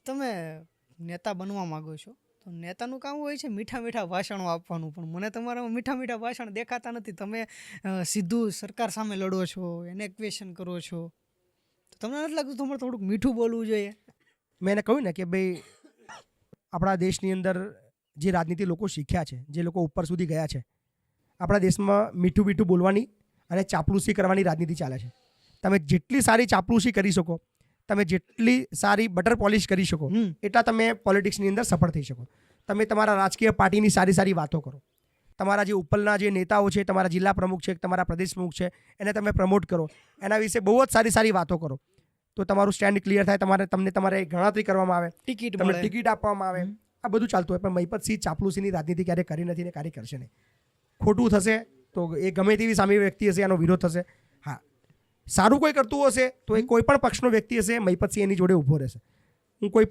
તમે નેતા બનવા માંગો છો તો નેતાનું કામ હોય છે મીઠા મીઠા ભાષણો આપવાનું, પણ મને તમારામાં મીઠા મીઠા ભાષણ દેખાતા નથી. તમે સીધું સરકાર સામે લડો છો, એને ક્વેશ્ચન કરો છો, તો તમને નથી લાગતું તમારે થોડુંક મીઠું બોલવું જોઈએ? મેં એને કહ્યું ને કે ભાઈ આપણા દેશની અંદર જે રાજનીતિ લોકો શીખ્યા છે, જે લોકો ઉપર સુધી ગયા છે, આપણા દેશમાં મીઠું મીઠું બોલવાની અને ચાપલુસી કરવાની રાજનીતિ ચાલે છે. તમે જેટલી સારી ચાપલુસી કરી શકો, તમે જેટલી સારી બટર પોલિશ કરી શકો, એટલા તમે પોલિટિક્સની અંદર સફળ થઈ શકો. તમે તમારા રાજકીય પાર્ટીની સારી સારી વાતો કરો, તમારા જે ઉપરના જે નેતાઓ છે, તમારા જિલ્લા પ્રમુખ છે, તમારા પ્રદેશ પ્રમુખ છે, એને તમે પ્રમોટ કરો, એના વિશે બહુ જ સારી સારી વાતો કરો, તો તમારું સ્ટેન્ડ ક્લિયર થાય. તમને તમારે ગણતરી કરવામાં આવે, ટિકિટ તમને મળે. ટિકિટ આપવામાં આવે. આ બધું ચાલતું હોય, પણ મહિપતસિંહ ચાપલુસીની રાજનીતિ ક્યારે કરી નથી ને ક્યારે કરશે નહીં. ખોટું થશે તો એ ગમે તેવી સામી વ્યક્તિ હશે એનો વિરોધ થશે. હા, સારું કોઈ કરતું હશે તો એ કોઈ પણ પક્ષનો વ્યક્તિ હશે, મહિપતસિંહ એની જોડે ઊભો રહેશે. હું કોઈ